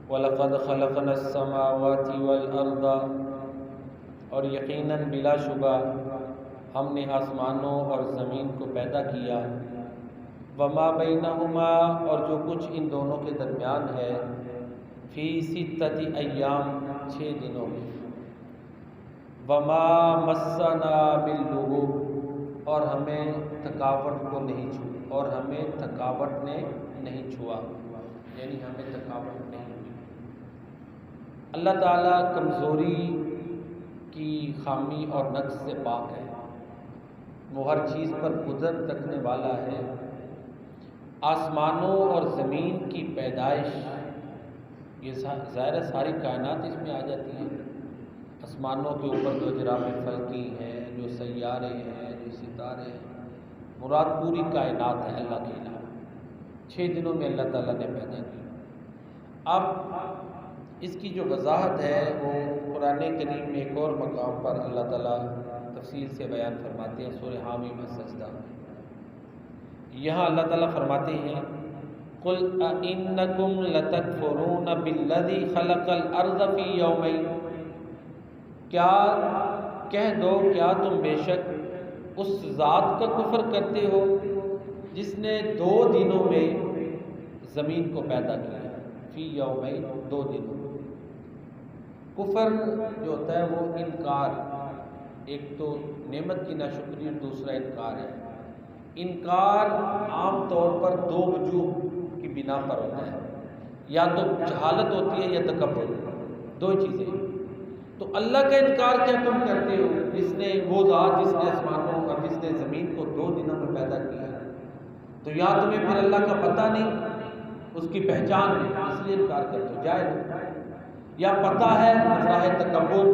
وَلَقَدْ خَلَقْنَا السَّمَاوَاتِ وَالْأَرْضَ، اور یقیناً بلا شبہ ہم نے آسمانوں اور زمین کو پیدا کیا، وَمَا بَيْنَهُمَا، اور جو کچھ ان دونوں کے درمیان ہے، فی ستۃ ایام، 6 دنوں میں، وَمَا مَسَّنَا بِاللُّغُوبِ، اور ہمیں تھکاوٹ کو نہیں چھوا، اور ہمیں تھکاوٹ نے نہیں چھوا، یعنی ہمیں تھکاوٹ نہیں ہوئی۔ اللہ تعالیٰ کمزوری کی خامی اور نقص سے پاک ہے، وہ ہر چیز پر قدرت رکھنے والا ہے۔ آسمانوں اور زمین کی پیدائش، یہ ظاہر ہے ساری کائنات اس میں آ جاتی ہے۔ آسمانوں کے اوپر جو اجرام فلکی ہیں، جو سیارے ہیں، جو ستارے ہیں، مراد پوری کائنات ہے اللہ کے علاوہ۔ 6 دنوں میں اللہ تعالیٰ نے پیدا کی۔ اب اس کی جو وضاحت ہے وہ قرآن کریم میں ایک اور مقام پر اللہ تعالیٰ تفصیل سے بیان فرماتے ہیں، سورہ حامیم السجدہ۔ یہاں اللہ تعالیٰ فرماتے ہیں قُلْ أَإِنَّكُمْ لَتَكْفُرُونَ بِالَّذِي خَلَقَ الْأَرْضَ فِي يَوْمَيْنِ، کیا کہہ دو کیا تم بے شک اس ذات کا کفر کرتے ہو جس نے 2 دنوں میں زمین کو پیدا کیا، فی یومین، 2 دنوں۔ کفر جو ہوتا ہے وہ انکار، ایک تو نعمت کی ناشکری اور دوسرا انکار ہے۔ انکار عام طور پر 2 وجوہ کی بنا پر ہوتا ہے، یا تو جہالت ہوتی ہے یا تکبر، 2 چیزیں۔ تو اللہ کا انکار کیا تم کرتے ہو جس نے، وہ ذات جس نے آسمانوں اور جس نے زمین کو 2 دنوں میں پیدا کیا، تو یا تمہیں پھر اللہ کا پتہ نہیں، اس کی پہچان نہیں، اس لیے انکار کرتے ہو، جائز، یا پتہ ہے راہ تکبر،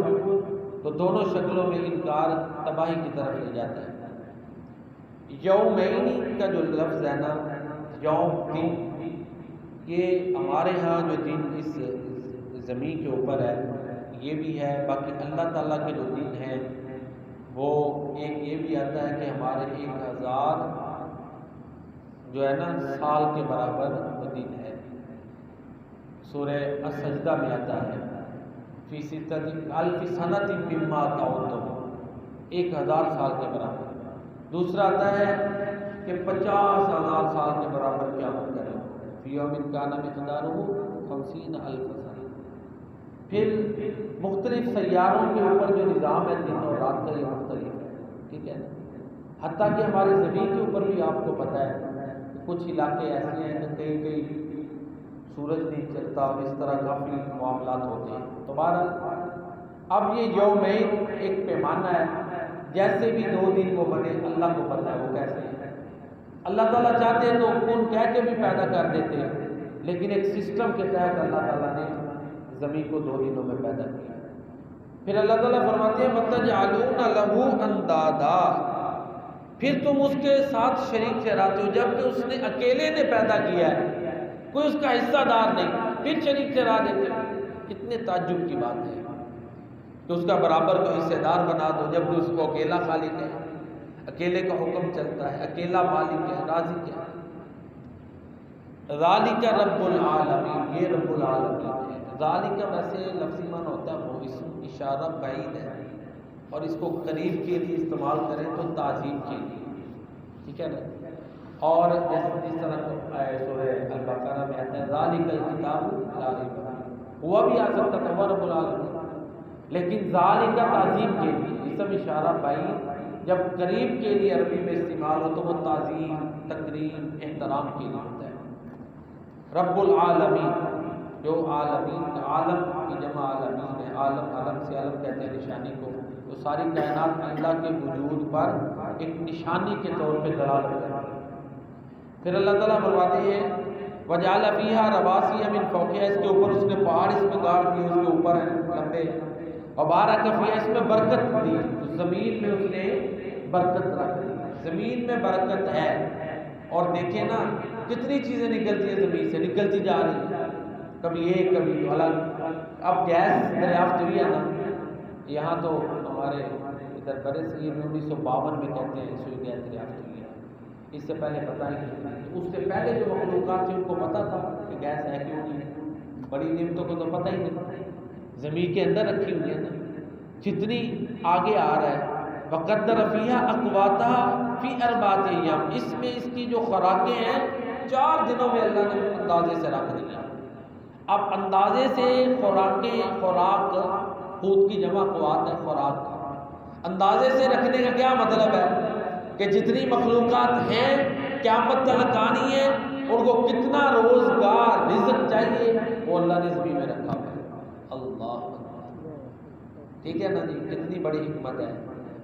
تو دونوں شکلوں میں انکار تباہی کی طرف لے جاتا ہے۔ یومین کا جو لفظ ہے نا، یوم، دن، یہ ہمارے ہاں جو دن اس زمین کے اوپر ہے یہ بھی ہے، باقی اللہ تعالیٰ کے جو دن ہیں وہ ایک یہ بھی آتا ہے کہ ہمارے 1000 جو ہے نا سال کے برابر وہ دن ہے۔ سورہ السجدہ میں آتا ہے فی ستۃ الف سنۃ مما تعدون، 1000 سال کے برابر۔ دوسرا آتا ہے کہ 50,000 سال کے برابر قیامت کرے، فی یوم کان مقدارہ 50,000 سنہ۔ پھر مختلف سیاروں کے اوپر جو نظام ہے دن اور رات کا یہ مختلف ہے، ٹھیک ہے۔ حتیٰ کہ ہماری زمین کے اوپر بھی آپ کو پتہ ہے کہ کچھ علاقے ایسے ہیں کہ کئی سورج نہیں چلتا، اور اس طرح کافی معاملات ہوتے ہیں۔ تو بہرحال اب یہ یومین ایک پیمانہ ہے، جیسے بھی 2 دن وہ بنے اللہ کو پتہ ہے وہ کیسے ہیں۔ اللہ تعالیٰ چاہتے تو کن کہہ کے بھی پیدا کر دیتے، لیکن ایک سسٹم کے تحت اللہ تعالیٰ نے زمین کو 2 دنوں میں پیدا کیا۔ پھر اللہ تعالیٰ فرماتے ہیں وَتَجْعَلُونَ لَهُ أَنْدَادًا، پھر تم اس کے ساتھ شریک ٹھہراتے ہو، جبکہ اس نے اکیلے نے پیدا کیا ہے، کوئی اس کا حصہ دار نہیں، پھر شریک ٹھہرا دیتے ہو۔ کتنے تعجب کی بات ہے کہ اس کا برابر کو حصہ دار بنا دو، جبکہ اس کو اکیلا خالق ہے، اکیلے کا حکم چلتا ہے، اکیلا مالک ہے، رازق ہے۔ ذالک رب العالمین، یہ رب العالمین ہے۔ ذالک ویسے لفظی معنی ہوتا ہے وہ اسم اشارہ بعید ہے، اور اس کو قریب کے لیے استعمال کریں تو تعظیم کے لیے، ٹھیک ہے نا۔ اور جس طرح سورہ البقرہ میں آتا ہے ذالک الکتاب لا ریب فیہ، ہوا بھی آ سکتا تھا وہ رب العالمین، لیکن ذالک تعظیم کے لیے، اسم اشارہ بعید جب قریب کے لیے عربی میں استعمال ہو تو وہ تعظیم، تکریم، احترام کے لیے ہوتا ہے۔ رب العالمین، جو عالمین، عالم کی جمع عالمین ہے، عالم، علم سے علم کہتے ہیں نشانی کو، تو ساری کائنات میں اللہ کے وجود پر ایک نشانی کے طور پہ دلالت کرتی ہے۔ پھر اللہ تعالیٰ فرماتے ہیں وَجَعَلَ فِيهَا رَوَاسِيَ مِن فَوْقِهَا، اس کے اوپر اس نے پہاڑ اس میں گاڑ دیے، اس کے اوپر ہیں لمبے، وَبَارَكَ فِيهَا، اس میں برکت دی، تو زمین میں اس نے برکت رکھ دی، زمین میں برکت ہے۔ اور دیکھیں نا کتنی چیزیں نکلتی ہیں زمین سے، نکلتی جا رہی ہیں، کبھی ایک کبھی الگ۔ اب گیس دریافت ہوئی ہے نا، یہاں تو ہمارے ادھر برے صغیر میں 1952 میں کہتے ہیں سوئی گیس دریافت ہوئی ہے، اس سے پہلے پتہ نہیں، اس سے پہلے جو مخلوقات تھے ان کو پتہ تھا کہ گیس ہے کیوں نہیں ہے۔ بڑی نعمتوں کو تو پتہ ہی نہیں، زمین کے اندر رکھی ہوئی ہے نا، جتنی آگے آ رہا ہے وقدر فیہا اقواتہا فی اربعۃ ایام، اس میں اس کی جو خوراکیں ہیں 4 دنوں میں اللہ نے اندازے سے رکھ دی ہیں۔ اب اندازے سے خوراک قوت کی جمع قوات ہے، خوراک اندازے سے رکھنے کا کیا مطلب ہے کہ جتنی مخلوقات ہیں قیامت تک آنی ہے، ان کو کتنا روزگار رزق چاہیے وہ اللہ نے زمین میں رکھا ہوا ہے۔ اللہ ٹھیک ہے نا جی، کتنی بڑی حکمت ہے،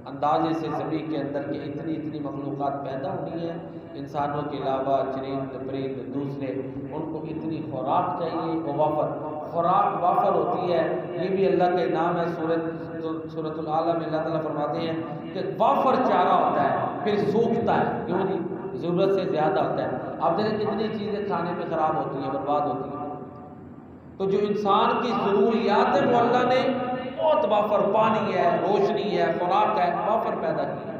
اندازے سے زمین کے اندر کے اتنی مخلوقات پیدا ہونی ہیں، انسانوں کے علاوہ چرند پرند دوسرے، ان کو اتنی خوراک چاہیے، وہ خوراک وافر ہوتی ہے، یہ بھی اللہ کا انعام ہے۔ سورۃ الاعلیٰ میں اللہ تعالیٰ فرماتے ہیں کہ وافر چارہ ہوتا ہے پھر سوکھتا ہے، کیوں جی؟ ضرورت سے زیادہ ہوتا ہے۔ آپ دیکھیں کتنی چیزیں کھانے میں خراب ہوتی ہیں، برباد ہوتی ہیں، تو جو انسان کی ضروریات ہے وہ اللہ نے بہت وافر، پانی ہے، روشنی ہے، خوراک ہے، وافر پیدا کی ہے۔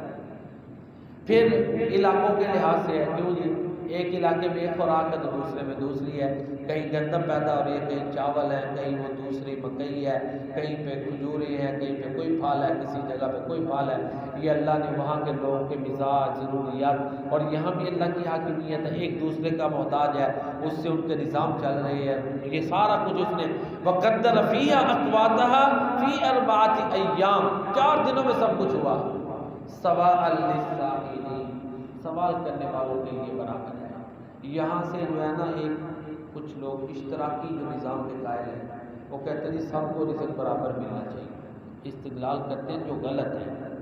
پھر علاقوں کے لحاظ سے ہے، کیوں جی؟ ایک علاقے میں ایک خوراک ہے تو دوسرے میں دوسری ہے، کہیں گندم پیدا ہو رہی ہے، کہیں چاول ہے، کہیں وہ دوسری مکئی ہے، کہیں پہ کھجوریں ہیں، کہیں پہ کوئی پھل ہے، کسی جگہ پہ کوئی پھل ہے۔ یہ اللہ نے وہاں کے لوگوں کے مزاج، ضروریات، اور یہاں بھی اللہ کی حاکمیت ہے، ایک دوسرے کا محتاج ہے، اس سے ان کے نظام چل رہے ہیں، یہ سارا کچھ اس نے وقدر فیہا اقواتہا فی اربعۃ ایام، 4 دنوں میں سب کچھ ہوا، سواء للسائلین، سوال کرنے والوں کے لیے برابر ہے۔ یہاں سے جو ہے نا ایک کچھ لوگ اشتراکی جو نظام کے قائل ہیں، وہ کہتے ہیں سب کو رزق برابر ملنا چاہیے، استدلال کرتے ہیں جو غلط ہے۔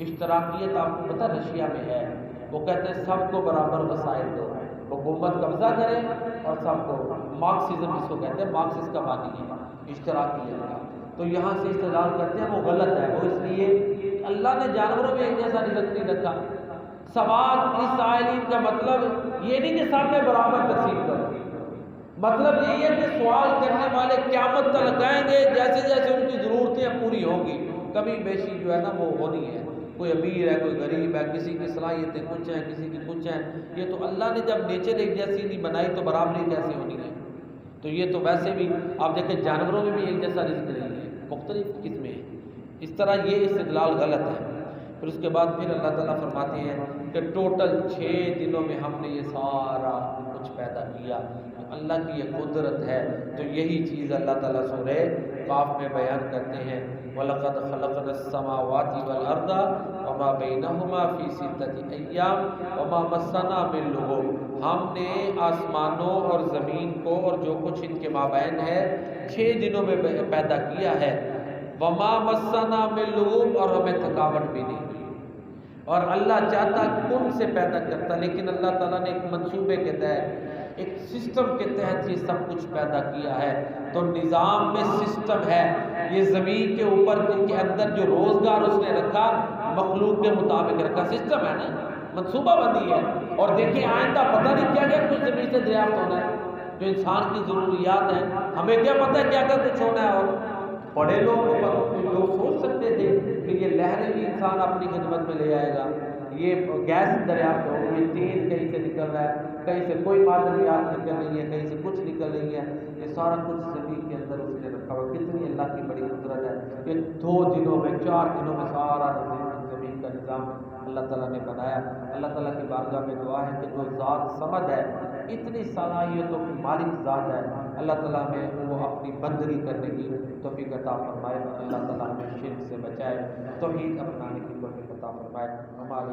اشتراکیت آپ کو پتہ رشیا میں ہے، وہ کہتے ہیں سب کو برابر وسائل دو، حکومت قبضہ کرے اور سب کو، مارکسزم اس کو کہتے ہیں، مارکسسٹ کا بانی ہے اشتراکیت کا، تو یہاں سے استدلال کرتے ہیں وہ غلط ہے، وہ اس لیے اللہ نے جانوروں میں ایک جیسا رزق نہیں رکھا۔ سوال للسائلین کا مطلب یہ نہیں کہ سب میں برابر تقسیم کرو، مطلب یہ ہے کہ سوال کرنے والے قیامت تک آئیں گے، جیسے جیسے ان کی ضرورتیں پوری ہوں گی، کمی بیشی جو ہے نا وہ ہونی ہے، کوئی امیر ہے، کوئی غریب ہے، کسی کی صلاحیتیں کچھ ہیں، کسی کی کچھ ہیں، یہ تو اللہ نے جب نیچر ایک جیسی نہیں بنائی تو برابری کیسے ہونی ہے؟ تو یہ تو ویسے بھی آپ دیکھیں جانوروں میں بھی ایک جیسا رزق نہیں ہے، مختلف قسمیں ہیں، اس طرح یہ استدلال غلط ہے۔ پھر اس کے بعد پھر اللہ تعالیٰ فرماتے ہیں کہ ٹوٹل 6 دنوں میں ہم نے یہ سارا کچھ پیدا کیا، اللہ کی یہ قدرت ہے، تو یہی چیز اللہ تعالیٰ سورہ قاف میں بیان کرتے ہیں، وَلَقَدْ خَلَقْنَا السَّمَاوَاتِ وَالْأَرْضَ وَمَا بَيْنَهُمَا فِي سِتَّةِ أَيَّامٍ وَمَا مَسَّنَا مِن لُغُوبٍ، ہم نے آسمانوں اور زمین کو اور جو کچھ ان کے مابین ہے 6 دنوں میں پیدا کیا ہے، وَمَا مَسَّنَا مِن لُغُوبٍ، اور ہمیں تھکاوٹ بھی نہیں ہوئی، اور اللہ چاہتا کن سے پیدا کرتا، لیکن اللہ تعالیٰ نے ایک منصوبے کے تحت، ایک سسٹم کے تحت یہ سب کچھ پیدا کیا ہے، تو نظام میں سسٹم ہے، یہ زمین کے اوپر کے اندر جو روزگار اس نے رکھا مخلوق کے مطابق رکھا، سسٹم ہے نا، منصوبہ بندی ہے، اور دیکھیں آئندہ پتہ نہیں کیا کیا کچھ زمین سے دریافت ہونا ہے، جو انسان کی ضروریات ہیں، ہمیں کیا پتہ ہے کیا کیا کچھ ہونا ہے، اور بڑے لوگ سوچ سکتے تھے کہ یہ لہریں بھی انسان اپنی خدمت میں لے آئے گا، یہ گیس دریافت ہوگی، یہ تیل کہیں سے نکل رہا ہے، کہیں سے کوئی معدنیات نکل رہی ہے، کہیں سے کچھ نکل رہی ہے، یہ سارا کچھ زمین کے اندر اس نے رکھا ہوا، کتنی اللہ کی بڑی قدرت ہے، یہ 2 دنوں میں 4 دنوں میں سارا زمین کا نظام اللہ تعالیٰ نے بنایا۔ اللہ تعالیٰ کی بارگاہ میں دعا ہے کہ جو ذات صمد ہے، اتنی صلاحیتوں کی مالک ذات ہے، اللہ تعالیٰ ہمیں وہ اپنی بندگی کرنے کی توفیق عطا فرمائے، اللہ تعالیٰ ہمیں شرک سے بچائے، توحید اپنانے کی توفیق عطا فرمائے، ہمارے